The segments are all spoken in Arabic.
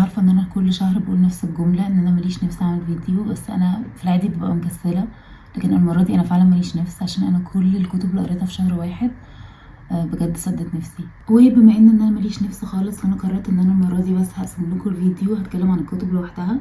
عارفه ان انا كل شهر بقول نفس الجمله ان انا ماليش نفس اعمل فيديو، بس انا في العادي ببقى مكسله. لكن المره دي انا فعلا ماليش نفس، عشان انا كل الكتب اللي قريتها في شهر واحد بجد سدت نفسي. وبما ان انا ماليش نفس خالص، فانا قررت ان انا المره دي بس هقسم لكم الفيديو هتكلم عن الكتب لوحدها،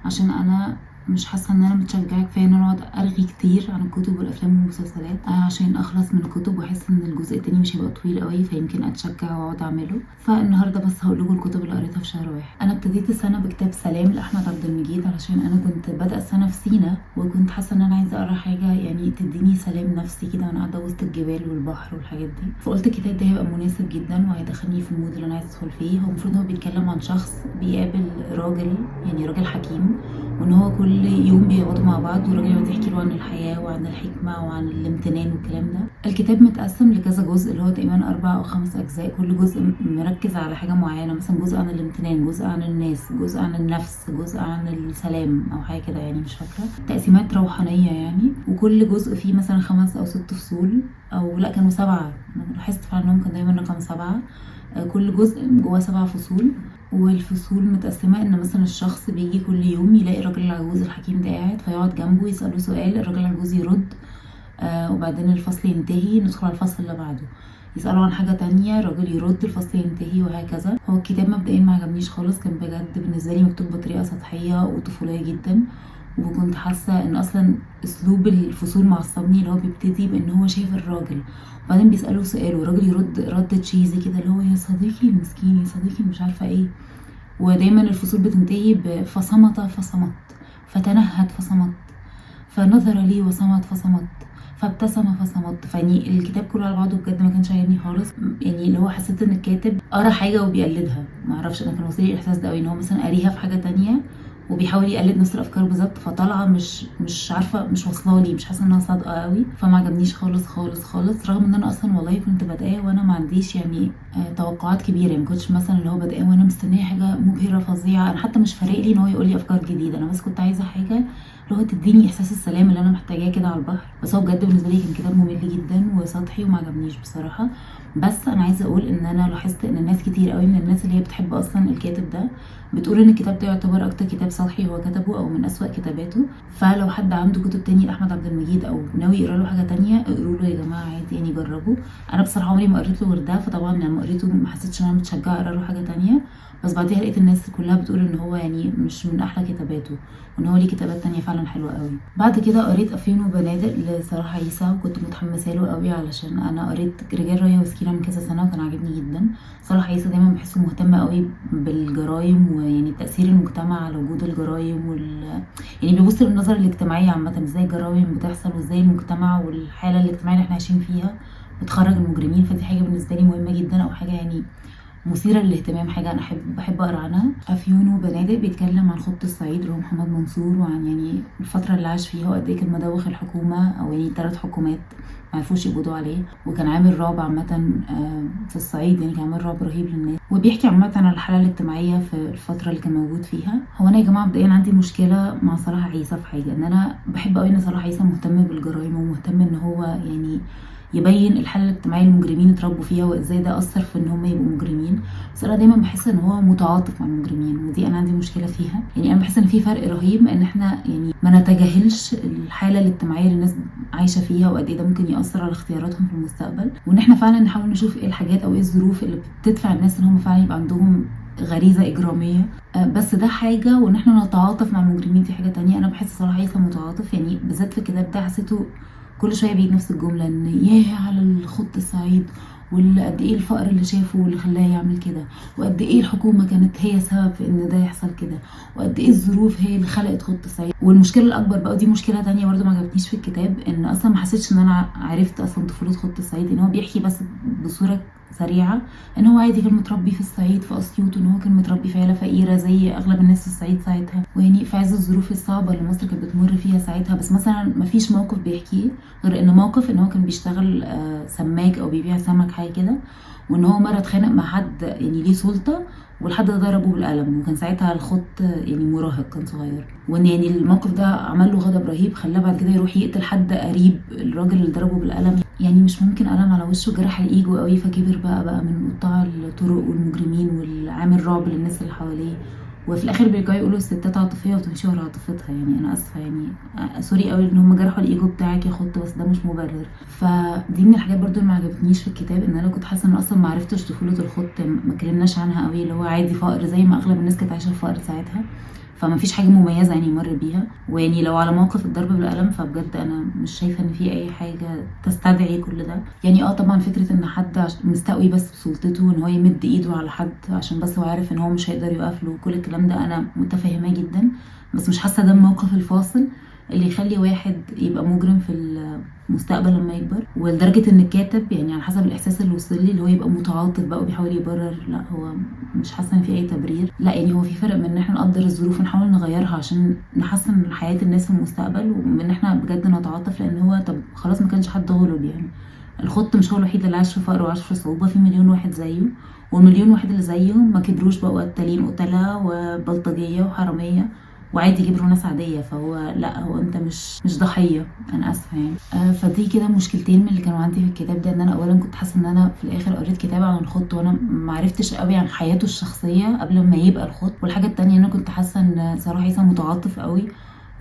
عشان انا مش حاسه ان انا متشجعه كفايه ان انا اقعد ارغي كتير عن الكتب والافلام والمسلسلات عشان اخلص من الكتب، واحس ان الجزء التاني مش هيبقى طويل قوي، فيمكن اتشجع واقعد اعمله. فالنهارده بس هقول لكم الكتب اللي قريتها في شهر واحد. انا ابتديت السنه بكتاب سلام لاحمد عبد المجيد، علشان انا كنت بادئه السنه في سينا، وكنت حاسه ان انا عايزه اقرا حاجه يعني تديني سلام نفسي كده وانا قاعده وسط الجبال والبحر والحاجات دي. فقلت الكتاب ده هيبقى مناسب جدا وهيدخلني في المود اللي انا عايزه ادخل فيه. هو المفروض هو بيتكلم عن شخص بيقابل راجل، يعني راجل حكيم، وان هو كل يوم بيقعدوا مع بعض والراجل يقعد يحكي له عن الحياه وعن الحكمه وعن الامتنان والكلام ده. الكتاب متقسم لكذا جزء، اللي هو تقريبا 4 أو 5 اجزاء، كل جزء مركز على حاجه معينه، مثلا جزء عن الامتنان، جزء عن الناس، جزء عن النفس، جزء عن السلام او حاجه كده، يعني مش فاكره، تقسيمات روحانيه يعني. وكل جزء فيه مثلا 5 أو 6 فصول، او لا كانوا 7، انا لاحظت فعلا انهم كان دايما رقم 7. كل جزء جواه 7 فصول، والفصول متقسمة ان مثلا الشخص بيجي كل يوم يلاقي الراجل العجوز الحكيم ده قاعد، فيقعد جنبه يسأله سؤال، الراجل العجوز يرد، وبعدين الفصل ينتهي ندخل على الفصل اللي بعده، يسأله عن حاجة تانية، الراجل يرد، الفصل ينتهي، وهكذا. هو الكتاب مبدئيا ما عجبنيش خالص، كان بجد بالنسبة لي مكتوب بطريقة سطحية وطفولية جدا، وكنت حاسة ان اصلا اسلوب الفصول معصبني، اللي هو بيبتدي بان هو شايف الراجل وبعدين بيسأله سؤال والراجل يرد رد تشيزي كده، اللي هو يا صديقي المسكين، يا صديقي مش عارفة ايه. ودايما الفصول بتنتهي فصمت فصمت، فتنهد فصمت، فنظر لي وصمت فصمت، فابتسم فصمت. فيعني الكتاب كله على بعضه بجد ما كانش عاجبني خالص، يعني اللي هو حسيت ان الكاتب قرا حاجه وبيقلدها، ما اعرفش، انا كان واصلي الاحساس ده قوي، ان هو مثلا قاريها في حاجه تانية وبيحاول يقلد نفس الافكار بالظبط، فطالعه مش عارفه، مش واصله لي، مش حاسه انها صادقه قوي، فما عجبنيش خالص خالص خالص. رغم ان انا اصلا والله كنت بادئه وانا ما عنديش يعني توقعات كبيره، يعني ما كنتش مثلا اللي هو بادئه وانا مستنيه حاجه مبهره فظيعه، انا حتى مش فارق لي ان هو يقول لي افكار جديده، انا بس كنت عايزه حاجه اللي هو تديني احساس السلام اللي انا محتاجاه كده على البحر. بس هو بجد بالنسبه لي كان كتاب ممل جدا وسطحي وما عجبنيش بصراحه. بس انا عايزه اقول ان انا لاحظت ان الناس كتير قوي من الناس اللي هي بتحب اصلا الكاتب ده بتقول ان الكتاب ده يعتبر اكتر كتاب سطحي هو كتبه، او من اسوأ كتاباته. فلو حد عنده كتب تاني لاحمد عبد المجيد او ناوي يقرا له حاجه تانية، اقروا له يا جماعه عادي، يعني جربوا. انا بصراحه عمري ما قريت له غير ده، فطبعا لما قريته ما حسيتش ان انا متشجعه اقرا له حاجه تانية. بس بعديها لقيت الناس كلها بتقول ان هو يعني مش من احلى كتاباته، وان هو ليه كتابات تانية فعلا حلوه قوي. بعد كده قريت افيون وبنادق لصلاح عيسى، وكنت متحمسه له قوي علشان انا قريت رجال ريا وسكينه من كذا سنه وكان عاجبني جدا. صلاح عيسى دايما بحسه مهتم قوي بالجرايم، ويعني تاثير المجتمع على وجود الجرايم يعني بيبص للنظره الاجتماعيه عامه، ازاي الجرايم بتحصل وازاي المجتمع والحاله الاجتماعيه اللي احنا عايشين فيها بتخرج المجرمين. فدي حاجه بالنسبه لي مهمه جدا، او حاجه يعني مثيرة للاهتمام، حاجة أنا بحب أقرأ عنها. أفيون وبنادق بيتكلم عن خط الصعيد اللي هو محمد منصور، وعن يعني الفترة اللي عاش فيها وقد إيه كان مدوخ الحكومة، أو يعني 3 حكومات معرفوش يقبضوا عليه، وكان عامل رعب عامة في الصعيد، يعني كان عامل رعب رهيب للناس. وبيحكي عامة عن الحالة الاجتماعية في الفترة اللي كان موجود فيها. هو أنا يا جماعة مبدئيا عندي مشكلة مع صلاح عيسى في حاجة، إن أنا بحب أوي إن صلاح عيسى مهتم بالجرايم، ومهتم إن هو يعني يبين الحاله الاجتماعيه اللي المجرمين اتربوا فيها وازاي ده اثر في ان هم يبقوا مجرمين. بس انا دايما بحس ان هو متعاطف مع المجرمين، ودي انا عندي مشكله فيها. يعني انا بحس ان في فرق رهيب ان احنا يعني ما نتجاهلش الحاله الاجتماعيه اللي الناس عايشه فيها وقد ايه ده ممكن ياثر على اختياراتهم في المستقبل، وان احنا فعلا نحاول نشوف ايه الحاجات او ايه الظروف اللي بتدفع الناس ان هم فعلا يبقى عندهم غريزه اجراميه. بس ده حاجه، وان احنا نتعاطف مع المجرمين دي حاجه تانية. انا بحس صراحه عيسى متعاطف، يعني بالذات في الكتاب ده حسيته كل شويه بيجي نفس الجمله، ان ياه على الخط الصعيد، وقد ايه الفقر اللي شافه واللي خلاه يعمل كده، وقد ايه الحكومه كانت هي سبب في ان ده يحصل كده، وقد ايه الظروف هي اللي خلقت خط الصعيد. والمشكله الاكبر بقى، ودي مشكله تانية برده ما عجبتنيش في الكتاب، ان اصلا ما حسيتش ان انا عرفت اصلا طفوله خط الصعيد، ان هو بيحكي بس بصوره سريعه ان هو عادي كان متربي في الصعيد في اسيوط، وان هو كان متربي في عيله فقيره زي اغلب الناس في الصعيد ساعتها، ويعني في عز الظروف الصعبه اللي مصر كانت بتمر فيها ساعتها. بس مثلا ما فيش موقف بيحكيه غير ان موقف ان هو كان بيشتغل سماك او بيبيع سمك حاجه كده، وان هو مره اتخانق مع حد يعني ليه سلطه، والحد ده ضربه بالقلم، وكان ساعتها الخط يعني مراهق كان صغير، وان يعني الموقف ده عمل له غضب رهيب خلاه بعد كده يروح يقتل حد قريب الراجل اللي ضربه بالقلم. يعني مش ممكن قلم على وشه جرح الايجو قوي، فكبر بقى من قطاع الطرق والمجرمين والعامل رعب للناس اللي حواليه، وفي الاخر بيرجعوا يقولوا الستات عاطفيه وتمشي ورا عاطفتها. يعني انا اسفه يعني، سوري قوي ان هم جرحوا الايجو بتاعك يا خط، بس ده مش مبرر. فدي من الحاجات برضو اللي ما عجبتنيش في الكتاب، ان انا كنت حاسه ان اصلا ما عرفتش طفوله الخط، ما اتكلمناش عنها قوي، اللي هو عادي فقر زي ما اغلب الناس كانت عايشه في فقر ساعتها، فما فيش حاجه مميزه يعني يمر بيها. ويعني لو على موقف الضرب بالقلم فبجد انا مش شايفه ان في اي حاجه تستدعي كل ده. يعني طبعا فكره ان حد مستقوي بس بسلطته ان هو يمد ايده على حد عشان بس هو عارف ان هو مش هيقدر يوقف له، كل الكلام ده انا متفهماه جدا، بس مش حاسه ده الموقف الفاصل اللي يخلي واحد يبقى مجرم في المستقبل لما يكبر. ولدرجه ان الكاتب يعني على حسب الاحساس اللي وصل لي اللي هو يبقى متعاطف بقى وبيحاول يبرر، لا هو مش حاسه ان في اي تبرير. لا يعني هو في فرق من ان احنا نقدر الظروف ونحاول نغيرها عشان نحسن حياه الناس في المستقبل، ومن ان احنا بجد نتعاطف، لان هو طب خلاص ما كانش حد غلب يعني. الخط مش هو الوحيد اللي عاش في فقر وعاش في صعوبه، في مليون واحد زيه، والمليون واحد اللي زيه ما كبروش بقوا قتالين قتله وبلطجيه وحراميه وعادي كبروا ناس عاديه. فهو لا، هو انت مش ضحيه، انا اسفه يعني. فدي كده مشكلتين من اللي كانوا عندي في الكتاب ده، ان انا اولا كنت حاسه ان انا في الاخر قريت كتاب عن الخط وانا ما عرفتش قوي عن حياته الشخصيه قبل ما يبقى الخط. والحاجه التانية انا كنت حاسه ان صراحه عيسى متعاطف قوي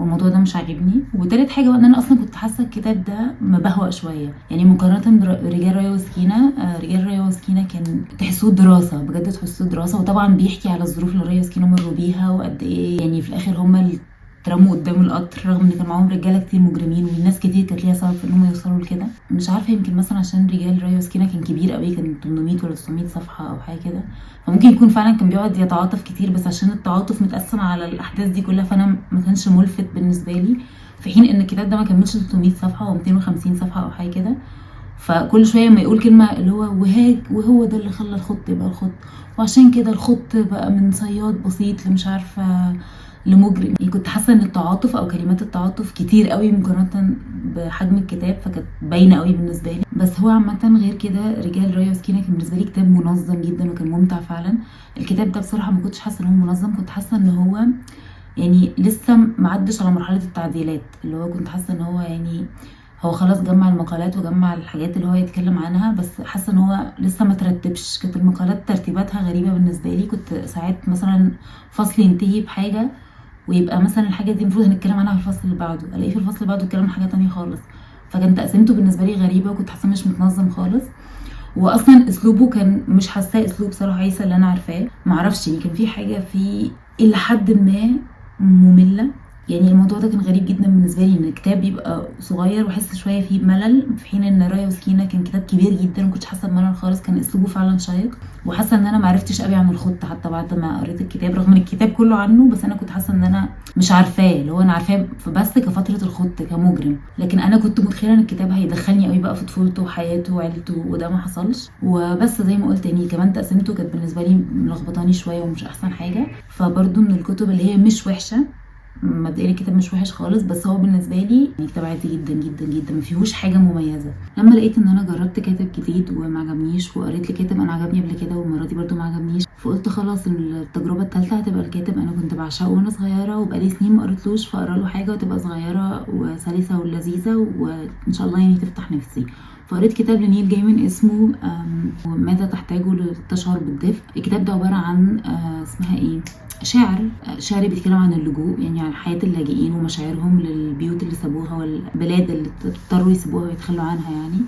والموضوع ده مش عاجبني. وتالت حاجه بقى ان انا اصلا كنت حاسه الكتاب ده مبهوأ شويه يعني مقارنه برجال ريا وسكينه. رجال ريا وسكينه كان تحسوه دراسه بجد، تحسوه دراسه، وطبعا بيحكي على الظروف اللي ريا وسكينه مروا بيها وقد ايه يعني في الاخر هما اللي اترموا قدام القطر، رغم ان كان معاهم رجاله كتير مجرمين والناس كتير كانت ليها سبب في انهم يوصلوا لكده. مش عارفه، يمكن مثلا عشان رجال ريا وسكينه كان كبير قوي، كان 800 ولا 900 صفحه او حاجه كده، فممكن يكون فعلا كان بيقعد يتعاطف كتير، بس عشان التعاطف متقسم على الاحداث دي كلها فانا ما كانش ملفت بالنسبه لي، في حين ان الكتاب ده ما كملش 300 صفحه او 250 صفحه او حاجه كده. فكل شويه ما يقول كلمه اللي هو وهو ده اللي خلى الخط يبقى الخط، وعشان كده الخط بقى من صياد بسيط لمش عارفه لمجرم. يعني كنت حاسه ان التعاطف او كلمات التعاطف كتير قوي مقارنه بحجم الكتاب، فكانت باينه قوي بالنسبه لي. بس هو عامه غير كده رجال ريا وسكينه كان بالنسبه لي كتاب منظم جدا وكان ممتع فعلا. الكتاب ده بصراحه ما كنتش حاسه ان هو منظم، كنت حاسه ان هو يعني لسه معدش على مرحله التعديلات، اللي هو كنت حاسه ان هو يعني هو خلاص جمع المقالات وجمع الحاجات اللي هو يتكلم عنها، بس حاسه ان هو لسه ما ترتبش. كانت المقالات ترتيباتها غريبه بالنسبه لي، كنت ساعات مثلا فصل ينتهي بحاجه ويبقى مثلا الحاجه دي المفروض هنتكلم عنها في الفصل اللي بعده، الاقي في الفصل اللي بعده اتكلم عن حاجه تانية خالص. فكان تقسيمته بالنسبه لي غريبه وكنت حاسه مش متنظم خالص. واصلا اسلوبه كان مش حاساه اسلوب صراحه عيسى اللي انا عارفاه، معرفش يعني كان في حاجه فيه الى حد ما ممله. يعني الموضوع ده كان غريب جدا بالنسبه لي، ان الكتاب يبقى صغير واحس شويه فيه بملل، في حين ان رايا وسكينه كان كتاب كبير جدا ومكنتش حاسه بملل خالص، كان اسلوبه فعلا شيق. وحاسه ان انا معرفتش قوي عن الخط حتى بعد ما قريت الكتاب، رغم ان الكتاب كله عنه، بس انا كنت حاسه ان انا مش عارفاه، اللي هو انا عارفاه بس كفتره الخط كمجرم، لكن انا كنت متخيله ان الكتاب هيدخلني قوي بقى في طفولته وحياته وعيلته، وده ما حصلش. وبس زي ما قلت يعني كمان تقسيمته كانت بالنسبه لي ملخبطاني شويه ومش احسن حاجه. فبرده من الكتب اللي هي مش وحشه، مبدئيا الكتاب مش وحش خالص، بس هو بالنسبه لي يعني كتاب عادي جدا جدا جدا، ما فيهوش حاجه مميزه. لما لقيت ان انا جربت كاتب جديد وما عجبنيش، وقريت لكاتب انا عجبني قبل كده والمره دي برده ما عجبنيش، فقلت خلاص التجربه الثالثه هتبقى الكاتب انا كنت بعشقه وانا صغيره وبقالي سنين ما قريتلوش، فاقرا له حاجه وتبقى صغيره وسلسه ولذيذه وان شاء الله يعني تفتح نفسي. فقريت كتاب لنيل جايمن اسمه ماذا تحتاجه لتشعر بالدفء. الكتاب ده عباره عن اسمها ايه، شعر بيتكلم عن اللجوء، يعني عن حياة اللاجئين ومشاعرهم للبيوت اللي سابوها والبلاد اللي اضطروا يسيبوها ويتخلوا عنها يعني.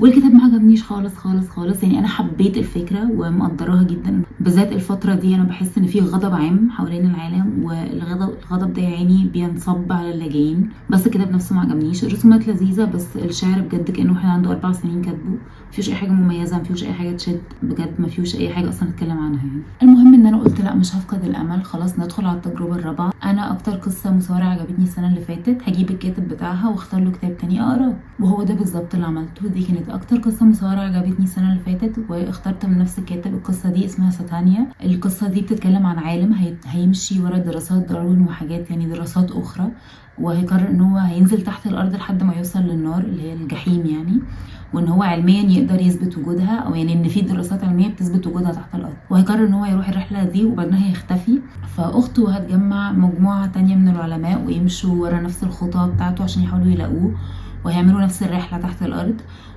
والكتاب ما عجبنيش خالص خالص خالص، يعني انا حبيت الفكره ومقدراها جدا، بالذات الفتره دي انا بحس ان في غضب عام حوالين العالم، والغضب ده يعني بينصب على اللاجئين. بس الكتاب نفسه ما عجبنيش. الرسومات لذيذه بس الشعر بجد كانه واحد عنده 4 سنين كاتبه، مفيهوش اي حاجه مميزه، مفيهوش اي حاجه تشد بجد، مفيهوش اي حاجه اصلا نتكلم عنها يعني. المهم ان انا قلت لا مش هفقد الامل، خلاص ندخل على التجربه الرابعه. انا اكتر قصه مصارعه عجبتني السنه اللي فاتت هجيب الكاتب بتاعها واختار له كتاب تاني اقراه، وهو ده بالظبط اللي عملته. دي كانت اكتر قصه مصارعه عجبتني السنه اللي فاتت، واخترت من نفس الكاتب. القصه دي اسمها ساتانيا. القصه دي بتتكلم عن عالم هيمشي ورا دراسات داروين وحاجات يعني دراسات اخرى، وهيقرر ان هو هينزل تحت الارض لحد ما يوصل للنار اللي هي الجحيم يعني، وان هو علميا يقدر يثبت وجودها، او يعني ان في دراسات علميه بتثبت وجودها تحت الارض. وهيقرر ان هو يروح الرحله دي وبعدين هيختفي. فاخته هتجمع مجموعه تانية من العلماء ويمشوا ورا نفس الخطى بتاعته عشان يحاولوا يلاقوه. وهيعملوا نفس الرحله تحت الارض.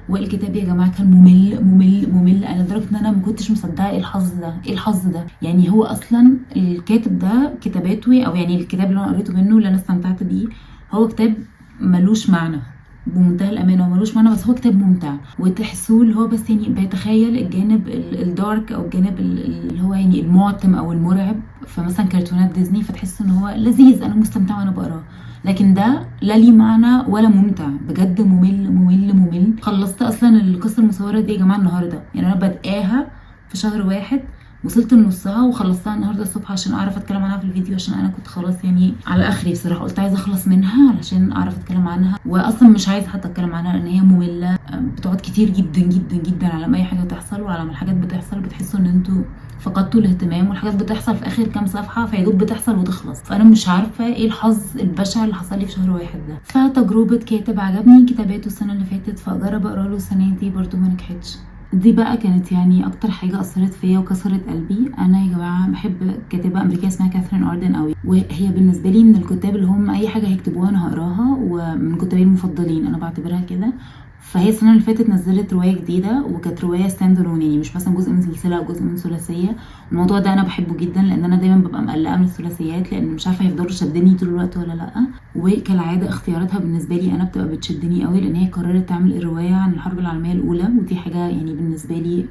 والكتاب يا جماعه كان ممل ممل ممل، انا لدرجه ان انا ما كنتش مصدقه ايه الحظ ده، ايه الحظ ده. يعني هو اصلا الكاتب ده كتاباته، او يعني الكتاب اللي انا قريته منه اللي انا استمتعت بيه، هو كتاب ملوش معنى بمنتهى الامانه، وملوش معنى، بس هو كتاب ممتع وتحسوه اللي هو بس يعني بيتخيل الجانب الدارك او الجانب اللي هو يعني المعتم او المرعب في مثلا كرتونات ديزني، فتحس ان هو لذيذ، انا مستمتعه وانا بقراه. لكن ده لا ليه معنى ولا ممتع، بجد ممل ممل ممل. خلصت اصلا القصه المصوره دي يا جماعه النهارده، يعني انا بادئاها في شهر واحد، وصلت لنصها وخلصتها النهارده الصبح عشان اعرف اتكلم عنها في الفيديو، عشان انا كنت خلاص يعني على اخري بصراحه، قلت عايزه اخلص منها علشان اعرف اتكلم عنها. واصلا مش عايزه حتى اتكلم عنها لان هي ممله، بتقعد كتير جدا جدا جدا على ما اي حاجه تحصل، وعلى ما الحاجات بتحصل بتحسوا ان انتوا فقدتوا الاهتمام، والحاجات بتحصل في اخر كام صفحه فيدوب بتحصل وتخلص. فانا مش عارفه ايه الحظ البشع اللي حصل لي في شهر واحد ده. فتجربه كاتب عجبني كتاباته السنه اللي فاتت، فاجرب اقرا له السنه دي، برضو ما نجحتش. دي بقى كانت يعني اكتر حاجه اثرت فيا وكسرت قلبي. انا يا جماعه بحب كاتبه امريكيه اسمها كاثرين اردن قوي، وهي بالنسبه لي من الكتاب اللي هم اي حاجه هيكتبوها انا هقراها، ومن كتابي المفضلين انا بعتبرها كده. فهي السنه اللي فاتت نزلت روايه جديده، وكانت روايه ستاند الون، يعني مش مثلا جزء من سلسله او جزء من ثلاثيه. الموضوع ده انا بحبه جدا، لان انا دايما ببقى مقلقه من الثلاثيات، لان مش عارفه هيفضلوا شدني طول الوقت ولا لا. وكالعاده اختياراتها بالنسبه لي انا بتبقى بتشدني قوي، لان هي قررت تعمل الروايه عن الحرب العالميه الاولى، ودي حاجه يعني بالنسبه لي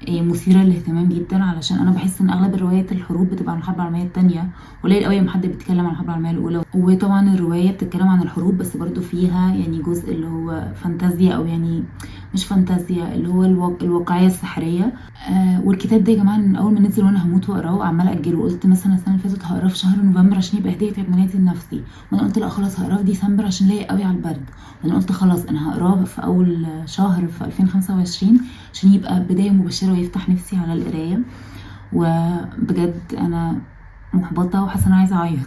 مثيرة للاهتمام جدا، علشان انا بحس ان اغلب الروايات الحروب بتبقى عن الحرب العالميه الثانيه، قليل قوي لما حد بيتكلم عن الحرب العالميه الاولى. وطبعا الروايه بتتكلم عن الحروب، بس برضو فيها يعني جزء اللي هو فانتازيا، او يعني مش فانتازيا، اللي هو الواقعيه السحريه. والكتاب ده يا جماعه من اول ما نزل وانا هموت واقراه، وعماله اجله. قلت مثلا السنه اللي فاتت هقراه في شهر نوفمبر عشان يبقى هديه عيد ميلادي لنفسي، وانا قلت لا خلاص هقراه في ديسمبر عشان لايق قوي على البرد، وانا قلت خلاص انا هقراه في اول شهر في 2025 عشان يبقى بدايه مبشره ويفتح نفسي على القرايه. وبجد انا محبطه وحاسه انا عايزه اعيط.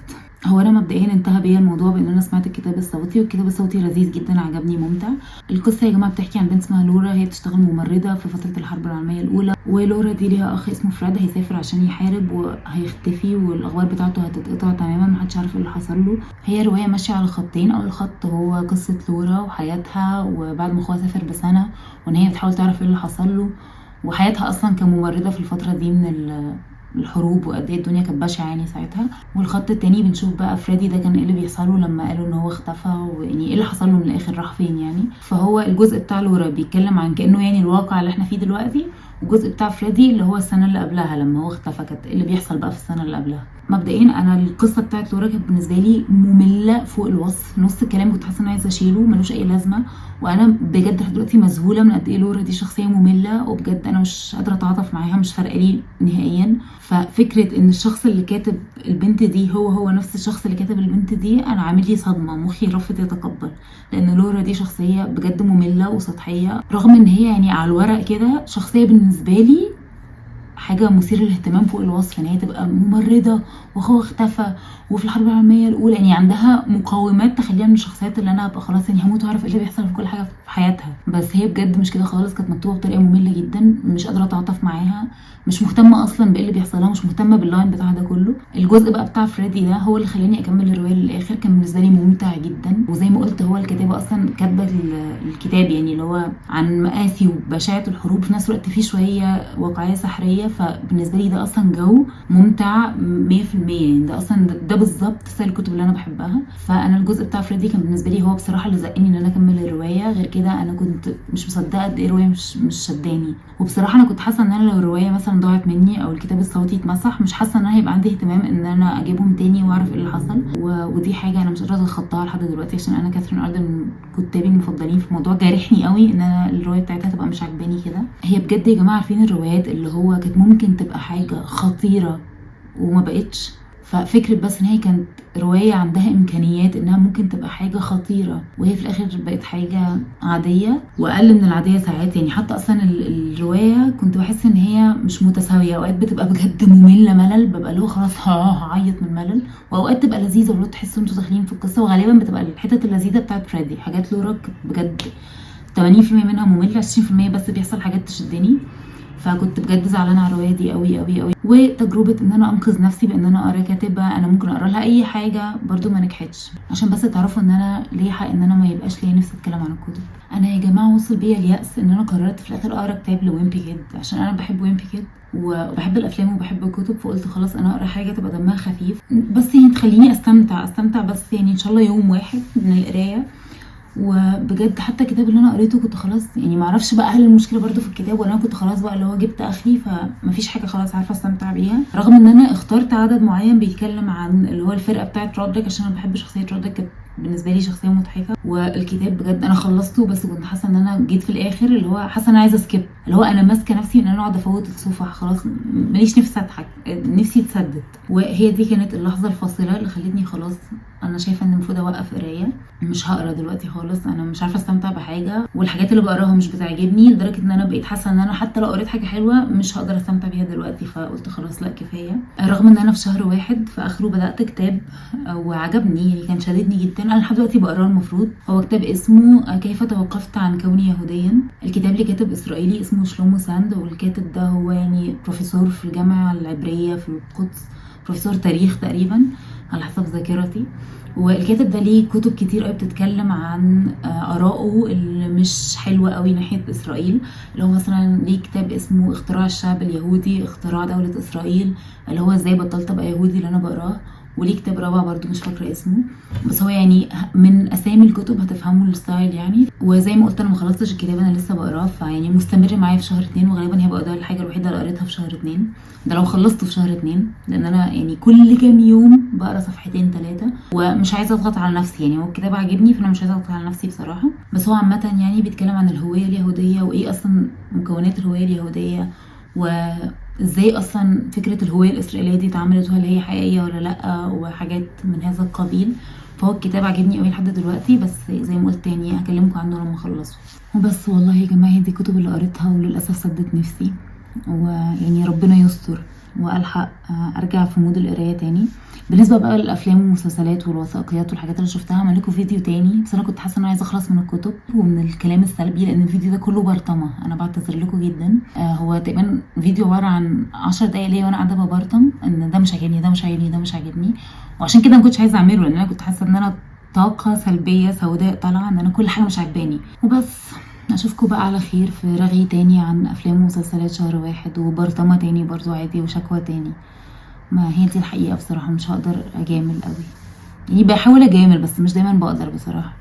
هو انا مبدئيا انتهى بيا الموضوع بان انا سمعت الكتاب الصوتي، والكتاب الصوتي لذيذ جدا عجبني ممتع. القصه يا جماعه بتحكي عن بنت اسمها لورا، هي بتشتغل ممرضه في فتره الحرب العالميه الاولى، ولورا دي ليها اخ اسمه فريد هيسافر عشان يحارب وهيختفي، والاخبار بتاعته هتتقطع تماما، محدش عارف ايه اللي حصل له. هي روايه ماشيه على خطين، اول خط هو قصه لورا وحياتها وبعد ما اخوها سافر بسنه، وان هي بتحاول تعرف ايه اللي حصل له، وحياتها اصلا كممرضه في الفتره دي من الحروب، وقد ايه الدنيا كانت بشعه يعني ساعتها. والخط التاني بنشوف بقى فريدي ده كان ايه اللي بيحصل له لما قالوا ان هو اختفى، ويعني ايه اللي حصل له من الاخر، راح فين يعني. فهو الجزء بتاع لورا بيتكلم عن كانه يعني الواقع اللي احنا فيه دلوقتي، والجزء بتاع فريدي اللي هو السنه اللي قبلها لما هو اختفى، كانت اللي بيحصل بقى في السنه اللي قبلها. مبدئيا انا القصه بتاعت لورا كانت بالنسبه لي ممله فوق الوصف، نص الكلام كنت حاسه ان عايزه اشيله، ملوش اي لازمه. وانا بجد لحد دلوقتي مذهوله من قد ايه لورا دي شخصيه ممله، وبجد انا مش قادره اتعاطف معاها، مش فارقه لي نهائيا. ففكره ان الشخص اللي كاتب البنت دي هو نفس الشخص اللي كاتب البنت دي، انا عامل لي صدمه، مخي رافض يتقبل، لان لورا دي شخصيه بجد ممله وسطحيه، رغم ان هي يعني على الورق كده شخصيه بالنسبه لي حاجه مثيره للاهتمام فوق الوصف، ان هي تبقى ممرضه واخوها اختفى وفي الحرب العالميه الاولى، يعني عندها مقومات تخليها من الشخصيات اللي انا ابقى خلاص يعني هموت واعرف ايه اللي بيحصل في كل حاجه في حياتها. بس هي بجد مش كده خالص، كانت مكتوبه بطريقه ممله جدا، مش قادره اتعاطف معاها، مش مهتمه اصلا بايه اللي بيحصل لها، مش مهتمه باللاين بتاعها ده كله. الجزء بقى بتاع فريدي ده هو اللي خلاني اكمل الروايه للاخر، كان بالنسبه لي ممتع جدا. وزي ما قلت هو الكاتبه اصلا كاتبه الكتاب يعني اللي هو عن مآسي وبشاعه الحروب، في نفس الوقت فيه شويه واقعيه سحريه، فبالنسبه لي ده اصلا جو ممتع 100%، يعني ده اصلا ده بالظبط ستايل الكتب اللي انا بحبها. فانا الجزء بتاع فريدي كان بالنسبه لي هو بصراحه اللي زقني ان انا اكمل الروايه، غير كده انا كنت مش مصدقه قد ايه الروايه مش شداني. وبصراحه انا كنت حاسه ان انا لو الروايه مثلا ضاعت مني او الكتاب الصوتي اتمسح، مش حاسه ان انا هيبقى عندي اهتمام ان انا اجيبهم تاني واعرف ايه اللي حصل. ودي حاجه انا مش قادره اتخطاها لحد دلوقتي، عشان انا كاثرين اردن من كتابي المفضلين، في موضوع جارحني قوي ان انا الروايه بتاعتها تبقى مش عجباني كده. هي بجد يا جماعه عارفين الروايات اللي هو كانت ممكن تبقى حاجه خطيره وما بقتش، ففكرة بس ان هي كانت رواية عندها امكانيات انها ممكن تبقى حاجة خطيرة، وهي في الاخر بقت حاجة عادية واقل من العادية ساعات. يعني حتى اصلا الرواية كنت بحس ان هي مش متساوية، اوقات بتبقى بجد مملة ملل، ببقى اللي هو خلاص هعيط من الملل، واوقات تبقى لذيذة ولو تحسوا انتوا داخلين في القصة، وغالبا بتبقى الحتت اللذيذة بتاعت فريدي. حاجات لورا بجد 80% منها مملة، 20% بس بيحصل حاجات تشدني. فكنت بجد زعلانه على الروايه دي قوي قوي قوي. وتجربه ان انا انقذ نفسي بان انا اقرا كاتبه انا ممكن اقرا لها اي حاجه برضو ما نجحتش. عشان بس تعرفوا ان انا ليه حق ان انا ما يبقاش ليا نفسي اتكلم عن الكتب. انا يا جماعه وصل بيا اليأس ان انا قررت في الاخر اقرا كتاب لويمبي كيد، عشان انا بحب ويمبي كيد وبحب الافلام وبحب الكتب، فقلت خلاص انا اقرا حاجه تبقى دمها خفيف بس يعني تخليني استمتع بس يعني ان شاء الله يوم واحد من القرايه. وبجد حتى الكتاب اللي انا قريته كنت خلاص يعني معرفش بقى هل المشكله برضو في الكتاب ولا انا كنت خلاص بقى اللي هو جبت اخري فمفيش حاجه خلاص عارفه استمتع بيها، رغم ان انا اخترت عدد معين بيتكلم عن اللي هو الفرقه بتاعه رودريك عشان انا بحب شخصيه رودريك، كانت بالنسبه لي شخصيه مضحكه. والكتاب بجد انا خلصته بس كنت حاسه ان انا جيت في الاخر اللي هو حاسه ان انا عايزه سكيب، اللي هو انا ماسكه نفسي ان انا اقعد افوت الصفح خلاص ماليش نفسي اضحك نفسي اتسدد. وهي دي كانت اللحظه الفاصله اللي خلتني خلاص انا شايفه ان المفروض اوقف قرايه، مش هقرا دلوقتي خالص، انا مش عارفه استمتع بحاجه والحاجات اللي بقراها مش بتعجبني لدرجه ان انا بقيت حاسه ان انا حتى لو قريت حاجه حلوه مش هقدر استمتع بيها دلوقتي. فقلت خلاص لا كفايه، رغم ان انا في شهر واحد في اخره بدات كتاب وعجبني يعني كان شددني جدا، انا لحد دلوقتي بقراه. المفروض هو كتاب اسمه كيف توقفت عن كوني يهوديا، الكتاب لكاتب اسرائيلي اسمه شلومو ساند، والكاتب ده هو يعني بروفيسور في الجامعه العبريه في القدس، بروفيسور تاريخ تقريبا على حسب ذاكرتي. والكاتب ده ليه كتب كتير قوي بتتكلم عن آرائه اللي مش حلوة قوي ناحية إسرائيل، اللي هو مثلا ليه كتاب اسمه اختراع الشعب اليهودي، اختراع دولة إسرائيل، اللي هو ازاي بطلت ابقى يهودي اللي انا بقراه. وليه كتاب رابع برضو مش فاكرة اسمه، بس هو يعني من اسامي الكتب هتفهموا الستايل يعني. وزي ما قلت انا ما خلصتش الكتاب، انا لسه بقراه، فيعني مستمر معايا في شهر 2 وغالبا هيبقى ده الحاجة الوحيدة اللي قريتها في شهر 2، ده لو خلصته في شهر 2 لان انا يعني كل كام يوم بقرا صفحتين 3 ومش عايزه اضغط على نفسي. يعني هو الكتاب عاجبني فانا مش عايزه اضغط على نفسي بصراحه، بس هو عامه يعني بيتكلم عن الهويه اليهوديه وايه اصلا مكونات الهويه اليهوديه، وازاي اصلا فكره الهويه الاسرائيليه دي اتعملت وهل هي حقيقيه ولا لا وحاجات من هذا القبيل. فهو الكتاب عجبني قوي لحد دلوقتي، بس زي ما قلت تاني هكلمكم عنه لما اخلصه. وبس والله يا جماعه دي الكتب اللي قريتها وللاسف سدت نفسي، ويعني ربنا يستر والحق ارجع في مود القرايه تاني. بالنسبه بقى للافلام والمسلسلات والوثائقيات والحاجات اللي شفتها هعمل لكم فيديو تاني، بس انا كنت حاسه ان انا عايزه اخلص من الكتب ومن الكلام السلبي لان الفيديو ده كله برطمه، انا بعتذر لكم جدا. هو تقريبا فيديو عباره عن 10 دقايق ليا وانا قاعده ببرطم ان ده مش عاجبني ده مش عاجبني ده مش عاجبني، وعشان كده ما كنتش عايزه اعمله لان انا كنت حاسه ان انا طاقه سلبيه سوداء طالعه ان انا كل حاجه مش عاجباني وبس. اشوفكم بقى على خير في رغي تاني عن افلام ومسلسلات شهر واحد وبرطمه تاني برضو عادي وشكوى تاني. ما هي دي الحقيقه بصراحه، مش هقدر اجامل قوي يعني، بحاول اجامل بس مش دايما بقدر بصراحه.